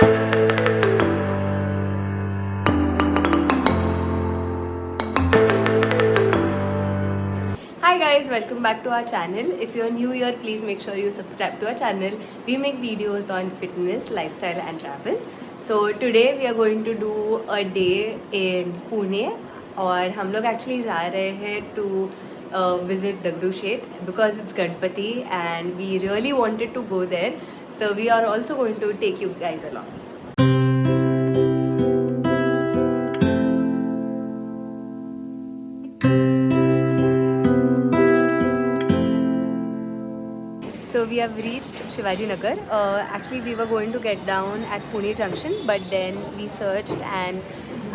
Hi guys, welcome back to our channel. If you're new here, please make sure you subscribe to our channel. We make videos on fitness, lifestyle and travel. So today we are going to do a day in Pune और हम लोग actually जा रहे हैं to visit Dagdushet because it's Ganpati and we really wanted to go there. So we are also going to take you guys along. So we have reached Shivaji Nagar. Actually we were going to get down at Pune Junction, but then we searched and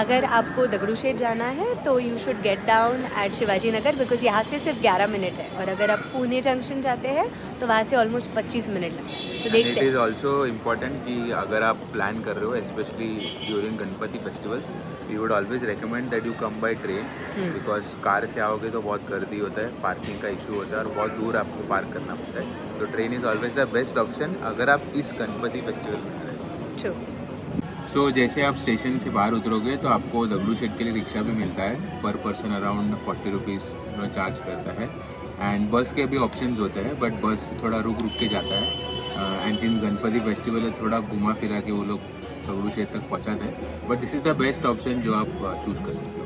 अगर आपको दगड़ूशेठ जाना है तो you should get down at Shivaji Nagar because यहाँ से सिर्फ 11 minute है और अगर आप पुणे जंक्शन जाते हैं तो वहाँ से ऑलमोस्ट 25 मिनट लगता है. So देखते हैं. इट इज़ ऑल्सो इम्पॉर्टेंट कि अगर आप प्लान कर रहे हो specially during Ganpati festivals we would always recommend that you come by train because car से आओगे तो बहुत गर्दी होता है, पार्किंग का इशू होता है और बहुत दूर आपको पार्क करना पड़ता है. तो train is always the best option अगर आप इस गणपति फेस्टिवल में आ रहे हैं. सो जैसे आप स्टेशन से बाहर उतरोगे तो आपको दगड़ूशेठ के लिए रिक्शा भी मिलता है. पर पर्सन अराउंड 40 रुपीज़ चार्ज करता है एंड बस के भी ऑप्शंस होते हैं बट बस थोड़ा रुक के जाता है एंड सिंस गणपति फेस्टिवल है थोड़ा घुमा फिरा के वो लोग दगड़ूशेठ तक पहुंचाते हैं but this is the best option जो आप चूज़ कर सकते हो.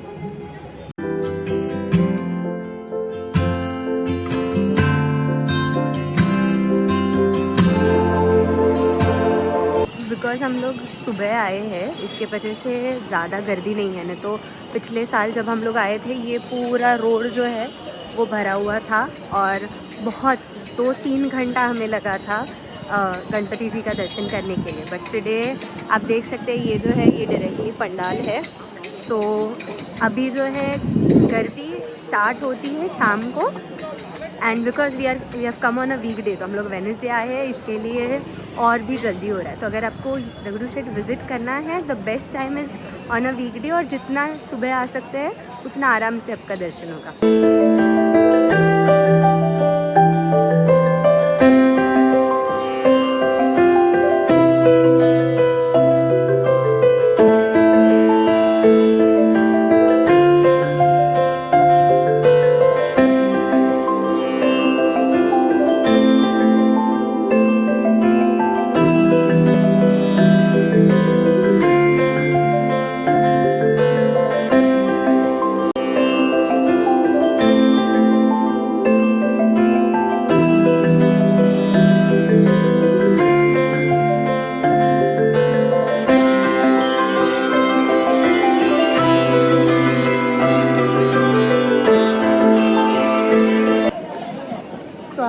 बिकॉज हम लोग सुबह आए हैं इसके वजह से ज़्यादा गर्दी नहीं है. ना तो पिछले साल जब हम लोग आए थे ये पूरा रोड जो है वो भरा हुआ था और बहुत 2-3 घंटा हमें लगा था गणपति जी का दर्शन करने के लिए. बट टुडे आप देख सकते हैं ये जो है ये डायरेक्टली पंडाल है. तो अभी जो है गर्दी स्टार्ट होती है शाम को and because we have come on a weekday तो हम लोग वेडनेसडे आए हैं इसके लिए और भी जल्दी हो रहा है. तो अगर आपको दगड़ूशेठ विज़िट करना है the best time is on a weekday और जितना सुबह आ सकते हैं उतना आराम से आपका दर्शन होगा.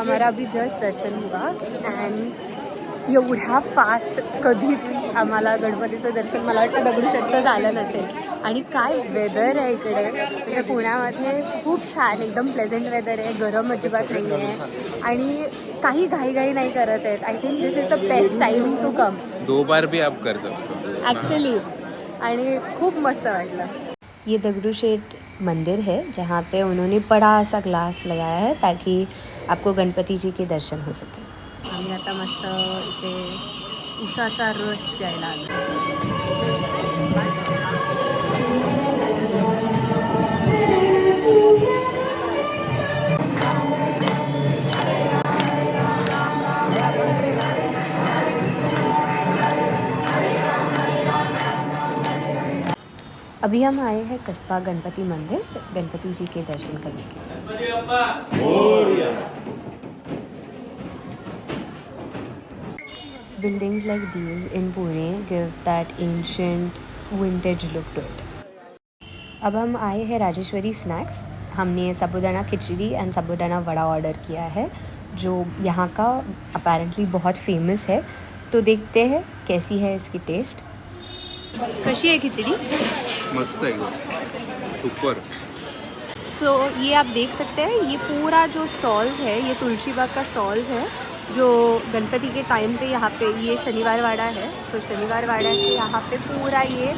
हमारा अभी जस्ट दर्शन हुआ अँड एवढ्या फास्ट कधीच आम्हाला गणपतीचं दर्शन मला वाटतं दगडूशेठचं झालं नसेल. आणि काय वेदर आहे इकडे म्हणजे पुण्यामध्ये खूप छान एकदम प्लेझेंट वेदर आहे. गरम अजिबात नाही आहे आणि काही घाईघाई नाही करत आहेत. I think this is the best time to come. 2 बार भी आप कर सकते हो एक्चुअली आणि खूप मस्त वाटलं. ये दगड़ूशेठ मंदिर है जहाँ पे उन्होंने बड़ा सा ग्लास लगाया है ताकि आपको गणपति जी के दर्शन हो सके. आम्ही आता मस्त इथे उसाचा रस प्यायला आलो. अभी हम आए हैं कस्बा गणपति मंदिर गणपति जी के दर्शन करने के लिए. Buildings like these in Pune give that ancient vintage look to it. अब हम आए हैं राजेश्वरी स्नैक्स. हमने साबूदाना खिचड़ी एंड साबूदाना वड़ा ऑर्डर किया है जो यहाँ का अपेरेंटली बहुत फेमस है. तो देखते हैं कैसी है इसकी टेस्ट. कशी है खिचड़ी? मस्त है सुपर. सो ये आप देख सकते हैं ये पूरा जो स्टॉल्स है ये तुलसी बाग का स्टॉल्स है जो गणपति के टाइम पे यहाँ पे ये शनिवार वाड़ा है. तो शनिवार वाड़ा के यहाँ पे पूरा ये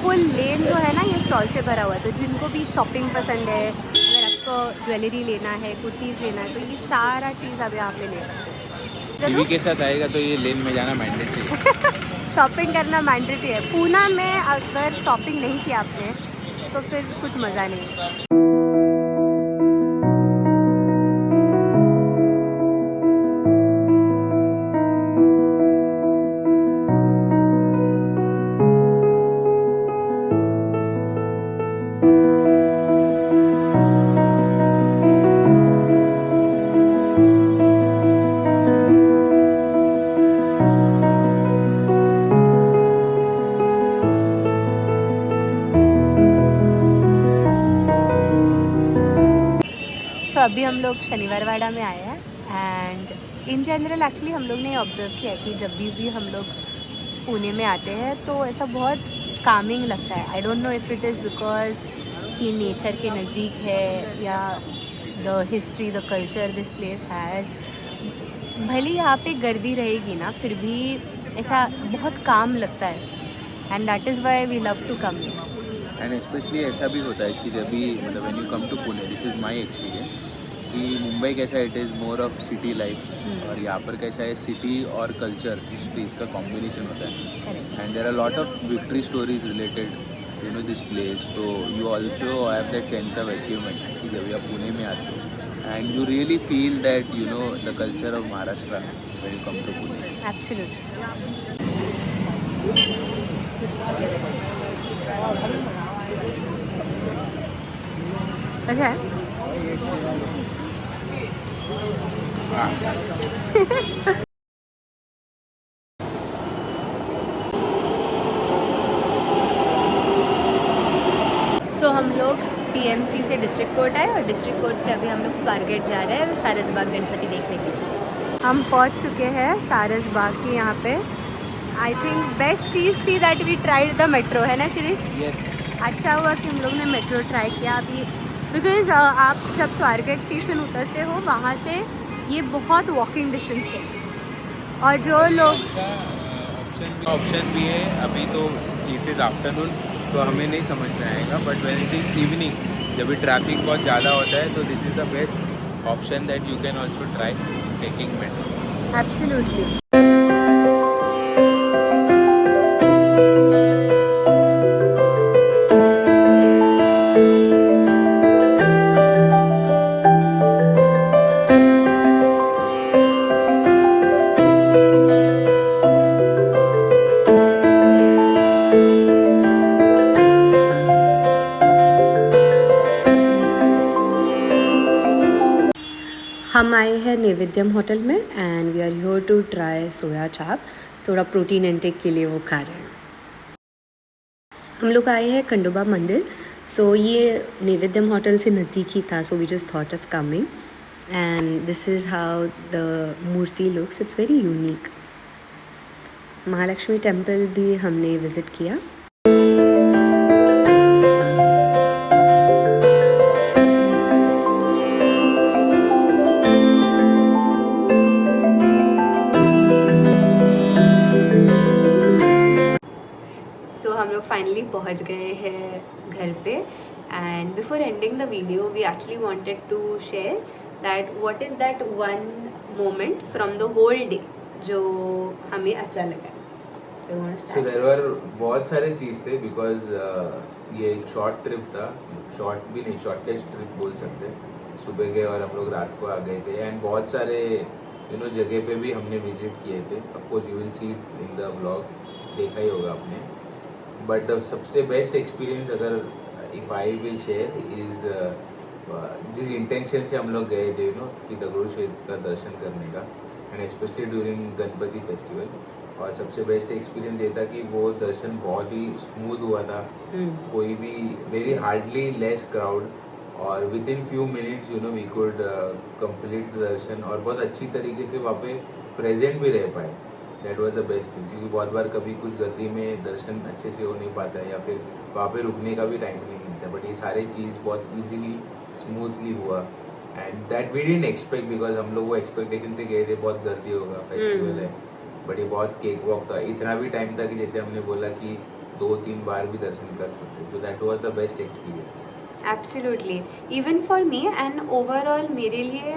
फुल लेन जो है ना ये स्टॉल से भरा हुआ है. तो जिनको भी शॉपिंग पसंद है अगर आपको ज्वेलरी लेना है कुर्तीज़ लेना है तो ये सारा चीज़ आप यहाँ पे ले सकते हैं. टीवी के साथ आएगा तो ये लेन में जाना मैंडेटरी है. शॉपिंग करना मैंडेटरी है। पूना में अगर शॉपिंग नहीं की आपने तो फिर कुछ मज़ा नहीं। तो अभी हम लोग शनिवार वाड़ा में आए हैं एंड इन जनरल एक्चुअली हम लोग ने ऑब्ज़र्व किया कि जब भी हम लोग पुणे में आते हैं तो ऐसा बहुत कामिंग लगता है। I don't know if it is because कि नेचर के नज़दीक है या the history the culture this place has. भले यहाँ पे गर्दी रहेगी ना फिर भी ऐसा बहुत काम लगता है and that is why we love to come. And specially ऐसा भी होता है कि जब भी मतलब when you come to Pune, this is my experience, कि मुंबई कैसा it is more of city life और यहाँ पर कैसा है सिटी और कल्चर हिस्ट्री इसका कॉम्बिनेशन होता है। And there are lot of victory stories related you know this place, तो you also have that sense of achievement कि जब आप पुणे में आते हो and you really feel that you know the culture of Maharashtra when you come to Pune. Absolutely. अच्छा है। सो हम लोग पीएमसी से डिस्ट्रिक्ट कोर्ट आए और डिस्ट्रिक्ट कोर्ट से अभी हम लोग स्वारगेट जा रहे हैं सारसबाग गणपति देखने के लिए। हम पहुंच चुके हैं सारसबाग के यहाँ पे। आई थिंक बेस्ट चीज़ थी that we tried the metro, है ना शिरीष? यस। अच्छा हुआ कि हम लोग ने मेट्रो ट्राई किया अभी, बिकॉज आप जब स्वारगेट स्टेशन उतरते हो वहाँ से ये बहुत वॉकिंग डिस्टेंस है और जो लोग ऑप्शन भी है अभी तो इट इज़ आफ्टरनून तो हमें नहीं समझ में आएगा, but when it is evening जब भी ट्रैफिक बहुत ज़्यादा होता है तो this is the best option that you can also try taking metro. Absolutely. हम आए हैं नैवेद्यम होटल में and we are here to try soya chaap. थोड़ा प्रोटीन इंटेक के लिए वो खा रहे हैं। हम लोग आए हैं खंडोबा मंदिर। सो ये नैवेद्यम होटल से नज़दीक ही था, so we just thought of coming and this is how the मूर्ति looks. It's very unique. Mahalakshmi temple भी हमने विज़िट किया। हम लोग फाइनली पहुंच गए हैं घर पे and before ending the video we actually wanted to share that what is that one moment from the whole day जो हमें अच्छा लगा। सो देयर वर बहुत सारे चीज़ थे बिकॉज ये एक शॉर्ट ट्रिप था, शॉर्ट भी नहीं शॉर्टेस्ट ट्रिप बोल सकते हैं। सुबह गए और हम लोग रात को आ गए थे एंड बहुत सारे यू नो जगह पे भी हमने विजिट किए थे। Of course you will see in the vlog, देखा ही होगा आपने। बट द सबसे बेस्ट एक्सपीरियंस अगर if I will share is जिस इंटेंशन से हम लोग गए थे यू नो कि दगड़ू क्षेत्र का दर्शन करने का and specially during Ganpati festival, और सबसे बेस्ट एक्सपीरियंस ये था कि वो दर्शन बहुत ही स्मूथ हुआ था। कोई भी वेरी हार्डली लेस क्राउड और within few minutes you know we could complete darshan और बहुत अच्छी तरीके से वहाँ पे प्रेजेंट भी रह पाए। That was the best thing, क्योंकि बहुत बार कभी कुछ गर्दी में दर्शन अच्छे से हो नहीं पाता है या फिर वहाँ पे रुकने का भी टाइम नहीं मिलता, बट ये सारी चीज़ बहुत ईजीली स्मूथली हुआ and that we didn't expect because हम लोग वो एक्सपेक्टेशन से गए थे बहुत गर्दी होगा, फेस्टिवल है, बट ये बहुत केक वॉक था। इतना भी टाइम था कि जैसे हमने बोला कि 2-3 बार भी दर्शन कर सकते, तो that was the best experience. Absolutely, even for me and overall मेरे लिए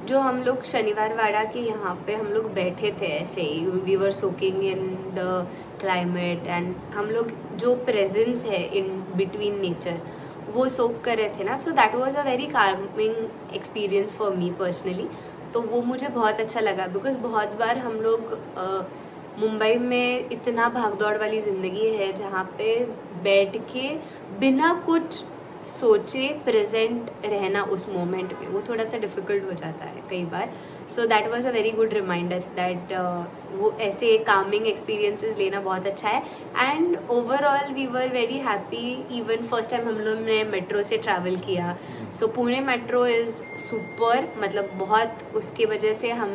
जो हम लोग शनिवार वाड़ा के यहाँ पे हम लोग बैठे थे ऐसे ही, we were soaking in the climate and हम लोग जो प्रेजेंस है इन बिटवीन नेचर वो सोक कर रहे थे ना, so that was a very calming experience for me personally. तो वो मुझे बहुत अच्छा लगा बिकॉज बहुत बार हम लोग मुंबई में इतना भागदौड़ वाली ज़िंदगी है जहाँ पे बैठ के बिना कुछ सोचे प्रेजेंट रहना उस मोमेंट में वो थोड़ा सा डिफ़िकल्ट हो जाता है कई बार। So that was a very good reminder that वो ऐसे कामिंग एक्सपीरियंसेस लेना बहुत अच्छा है। And overall we were very happy. Even first time हम लोग ने मेट्रो से ट्रैवल किया। So Pune metro is super, मतलब बहुत उसके वजह से हम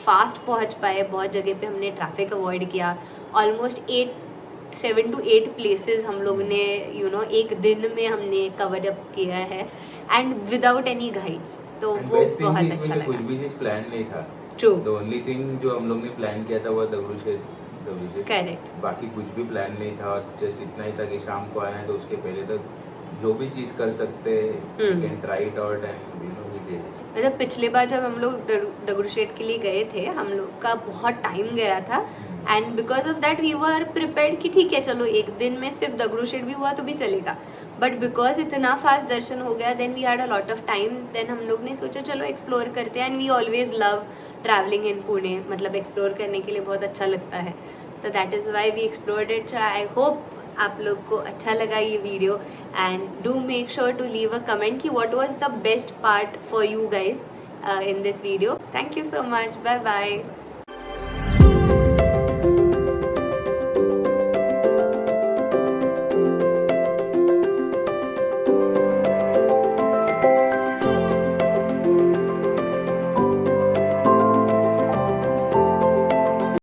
फास्ट पहुंच पाए, बहुत जगह पे हमने ट्रैफिक अवॉइड किया। ऑलमोस्ट 7 to 8 प्लेसेस हम लोग ने एक दिन में हमने कवर अप किया है एंड विदाउट एनी गाइड। तो वो बहुत अच्छा लगा। कुछ भी चीज प्लान नहीं था। ट्रू। द ओनली थिंग जो हम लोग ने प्लान किया था वो दगड़ूशेठ। करेक्ट। बाकी कुछ भी प्लान नहीं था, जस्ट इतना ही था कि शाम को आना है तो उसके पहले तक जो भी चीज कर सकते can try it out and we did. मतलब पिछले बार जब हम लोग दगड़ूशेठ के लिए गए थे हम लोग का बहुत टाइम गया था and because of that we were prepared कि ठीक है चलो एक दिन में सिर्फ दगड़ूशेठ भी हुआ तो भी चलेगा, बट बिकॉज इतना फास्ट दर्शन हो गया then we had a lot of time, then हम लोग ने सोचा चलो एक्सप्लोर करते हैं। And we always love travelling in Pune, मतलब एक्सप्लोर करने के लिए बहुत अच्छा लगता है, तो that is why we explored it. I hope आप लोग को अच्छा लगा ये video and do make sure to leave a comment कि what was the best part for you guys in this video. Thank you so much. Bye bye.